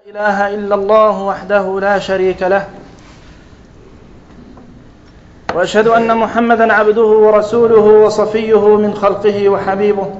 لا إله إلا الله وحده لا شريك له، وأشهد أن محمدًا عبده ورسوله وصفيه من خلقه وحبيبه.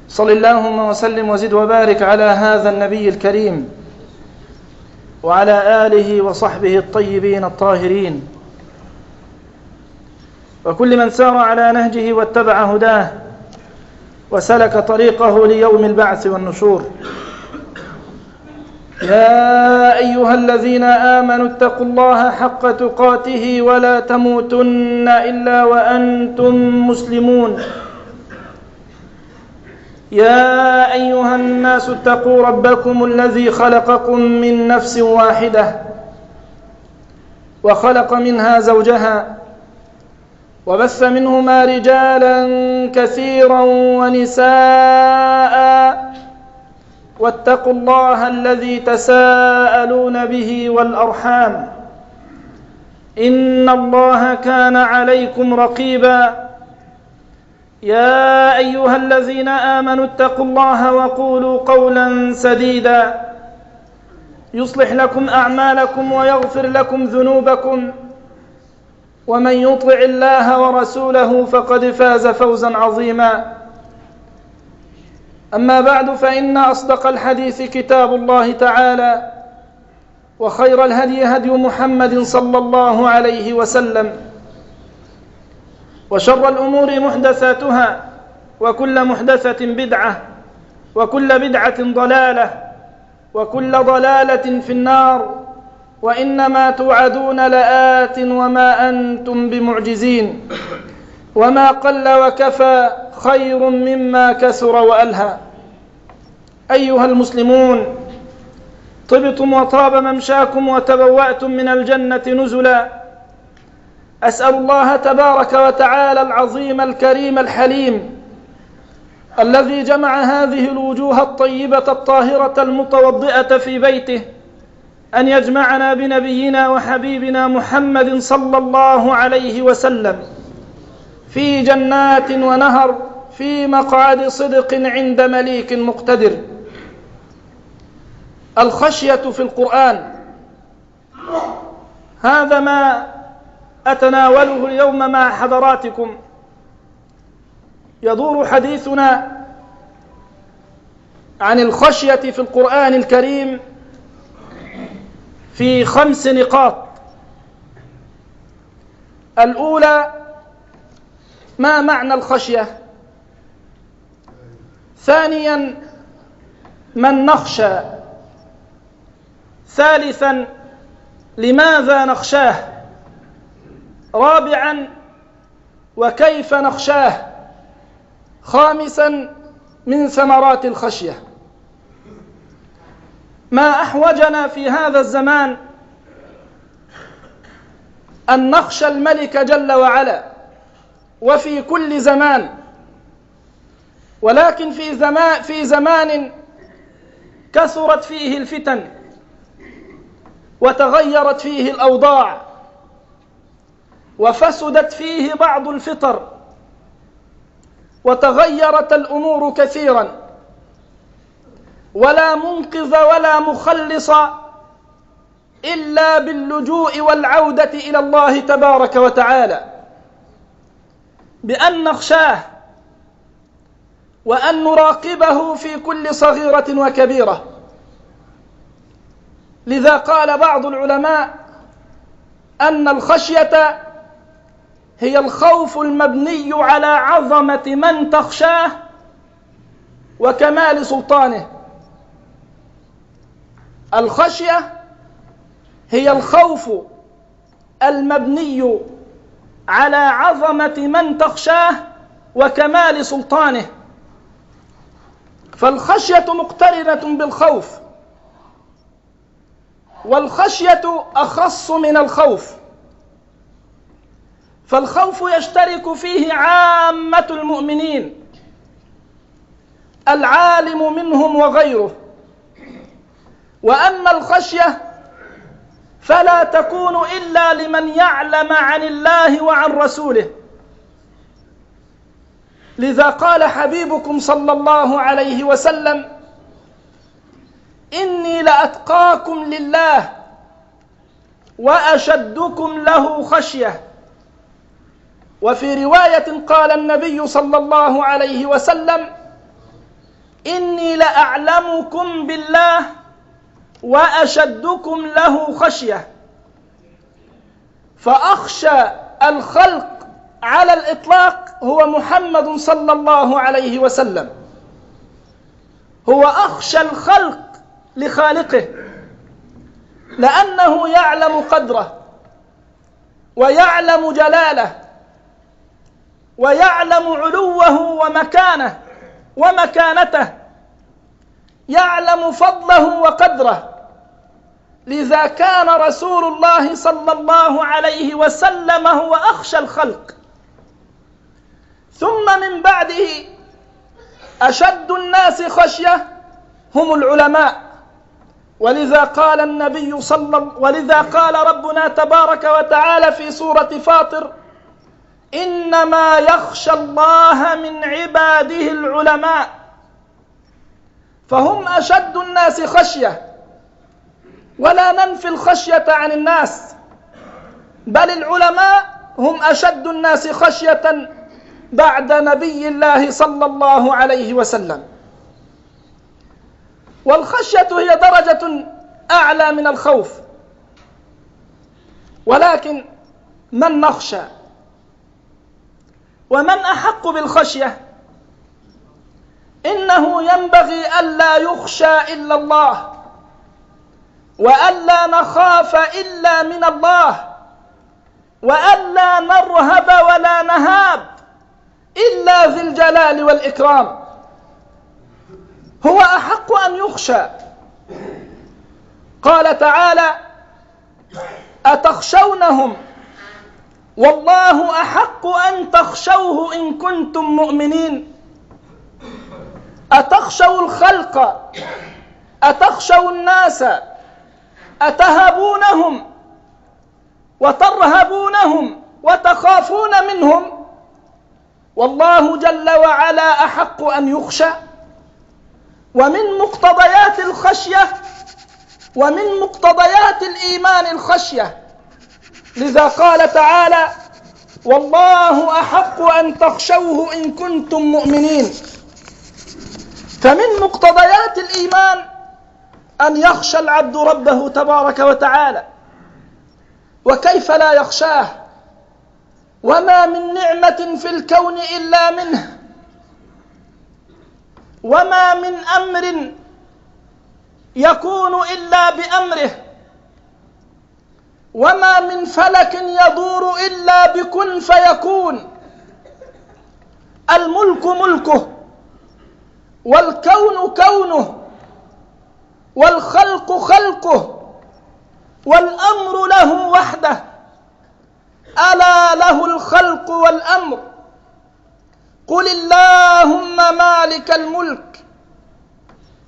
صل اللهم وسلم وزد وبارك على هذا النبي الكريم وعلى آله وصحبه الطيبين الطاهرين، وكل من سار على نهجه واتبع هداه وسلك طريقه ليوم البعث والنشور. يا أيها الذين آمنوا اتقوا الله حق تقاته ولا تموتن إلا وأنتم مسلمون. يا أيها الناس اتقوا ربكم الذي خلقكم من نفس واحدة وخلق منها زوجها وبث منهما رجالا كثيرا ونساء، واتقوا الله الذي تساءلون به والأرحام، إن الله كان عليكم رقيبا. يا أيها الذين آمنوا اتقوا الله وقولوا قولا سديدا يصلح لكم أعمالكم ويغفر لكم ذنوبكم، ومن يطع الله ورسوله فقد فاز فوزا عظيما. أما بعد، فإن أصدق الحديث كتاب الله تعالى، وخير الهدي هدي محمد صلى الله عليه وسلم، وشر الأمور محدثاتها، وكل محدثة بدعة، وكل بدعة ضلالة، وكل ضلالة في النار، وإنما توعدون لآت وما أنتم بمعجزين، وما قل وكفى خير مما كثر وألهى. أيها المسلمون، طبتم وطاب ممشاكم وتبوأتم من الجنة نزلا. أسأل الله تبارك وتعالى العظيم الكريم الحليم الذي جمع هذه الوجوه الطيبة الطاهرة المتوضئة في بيته أن يجمعنا بنبينا وحبيبنا محمد صلى الله عليه وسلم في جنات ونهر، في مقعد صدق عند مليك مقتدر. الخشية في القرآن، هذا ما أتناوله اليوم مع حضراتكم. يدور حديثنا عن الخشية في القرآن الكريم في 5 نقاط. الأولى: ما معنى الخشية؟ ثانياً: من نخشى؟ ثالثاً: لماذا نخشاه؟ رابعاً: وكيف نخشاه؟ خامساً: من ثمرات الخشية. ما أحوجنا في هذا الزمان أن نخشى الملك جل وعلا، وفي كل زمان، ولكن في زمان كثرت فيه الفتن وتغيرت فيه الأوضاع وفسدت فيه بعض الفطر وتغيرت الأمور كثيرا، ولا منقذ ولا مخلص إلا باللجوء والعودة إلى الله تبارك وتعالى، بأن نخشاه وأن نراقبه في كل صغيرة وكبيرة. لذا قال بعض العلماء أن الخشية هي الخوف المبني على عظمة من تخشاه وكمال سلطانه. الخشية هي الخوف المبني على عظمة من تخشاه وكمال سلطانه، فالخشية مقترنة بالخوف، والخشية أخص من الخوف، فالخوف يشترك فيه عامة المؤمنين، العالم منهم وغيره، وأما الخشية فلا تكون إلا لمن يعلم عن الله وعن رسوله. لذا قال حبيبكم صلى الله عليه وسلم: إني لأتقاكم لله وأشدكم له خشية. وفي رواية قال النبي صلى الله عليه وسلم: إني لأعلمكم بالله وأشدكم له خشية. فأخشى الخلق على الإطلاق هو محمد صلى الله عليه وسلم، هو أخشى الخلق لخالقه، لأنه يعلم قدره ويعلم جلاله ويعلم علوه ومكانته، يعلم فضله وقدره. لذا كان رسول الله صلى الله عليه وسلم هو أخشى الخلق. ثم من بعده أشد الناس خشية هم العلماء. ولذا قال ربنا تبارك وتعالى في سورة فاطر: إنما يخشى الله من عباده العلماء. فهم أشد الناس خشية، ولا ننفي الخشية عن الناس، بل العلماء هم أشد الناس خشية بعد نبي الله صلى الله عليه وسلم. والخشية هي درجة أعلى من الخوف. ولكن من نخشى؟ ومن أحق بالخشية؟ إنه ينبغي ألا يخشى إلا الله، وألا نخاف إلا من الله، وألا نرهب ولا نهاب إلا ذي الجلال والإكرام. هو أحق أن يخشى. قال تعالى: أتخشونهم والله أحق أن تخشوه إن كنتم مؤمنين. أتخشوا الخلق؟ أتخشوا الناس؟ أتهابونهم وترهبونهم وتخافون منهم؟ والله جل وعلا أحق أن يخشى. ومن مقتضيات الخشية ومن مقتضيات الإيمان الخشية. لذا قال تعالى: والله أحق أن تخشوه إن كنتم مؤمنين. فمن مقتضيات الإيمان أن يخشى العبد ربه تبارك وتعالى. وكيف لا يخشاه؟ وما من نعمة في الكون إلا منه، وما من أمر يكون إلا بأمره، وما من فلك يدور إلا بكن فيكون. الملك ملكه، والكون كونه، والخلق خلقه، والأمر له وحده. ألا له الخلق والأمر. قل اللهم مالك الملك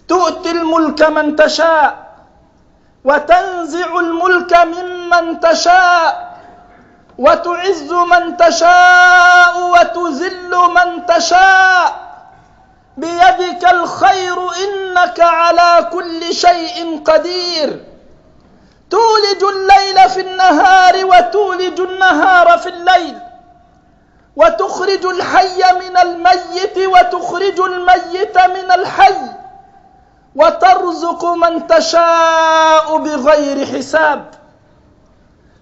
تؤتي الملك من تشاء وتنزع الملك ممن تشاء وتعز من تشاء وتذل من تشاء بيدك الخير إنك على كل شيء قدير. تولج الليل في النهار وتولج النهار في الليل، وتخرج الحي من الميت وتخرج الميت من الحي، وترزق من تشاء بغير حساب.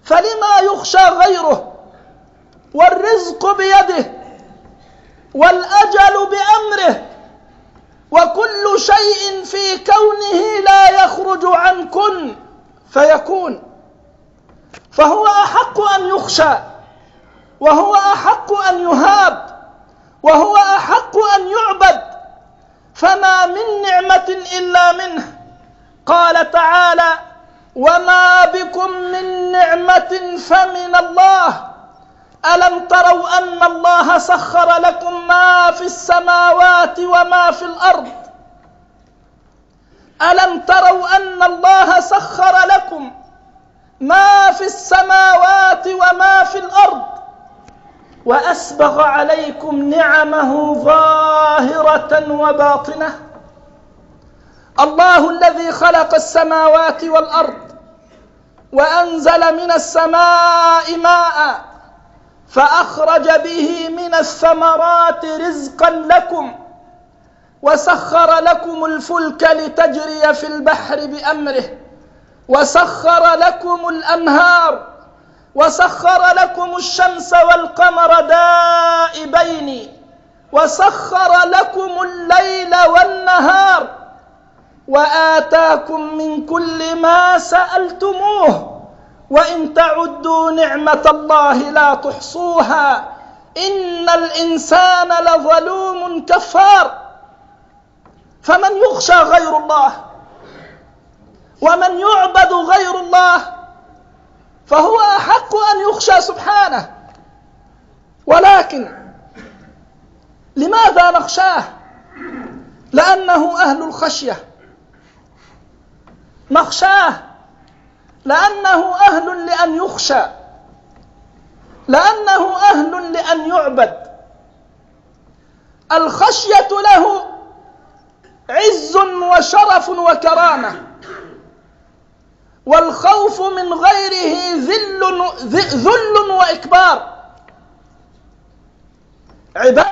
فلما يخشى غيره؟ والرزق بيده، والأجل بأمره، وكل شيء في كونه لا يخرج عن كن فيكون. فهو أحق أن يخشى، وهو أحق أن يهاب، وهو أحق أن يعبد. فما من نعمة إلا منه. قال تعالى: وما بكم من نعمة فمن الله. ألم تروا أن الله سخر لكم ما في السماوات وما في الأرض؟ ألم تروا أن الله سخر لكم ما في السماوات وما في الأرض وأسبغ عليكم نعمه ظاهرة وباطنة؟ الله الذي خلق السماوات والأرض وأنزل من السماء ماء فأخرج به من الثمرات رزقا لكم وسخر لكم الفلك لتجري في البحر بأمره وسخر لكم الأنهار وسخر لكم الشمس والقمر دائبين وسخر لكم الليل والنهار وآتاكم من كل ما سألتموه وإن تعدوا نعمة الله لا تحصوها إن الإنسان لظلوم كفار. فمن يخشى غير الله ومن يعبد غير الله فهو أحق أن يخشى سبحانه. ولكن لماذا نخشاه؟ لأنه أهل الخشية. نخشاه لأنه أهل لأن يخشى، لأنه أهل لأن يعبد. الخشية له عز وشرف وكرامة، والخوف من غيره ذل وإكبار. عباد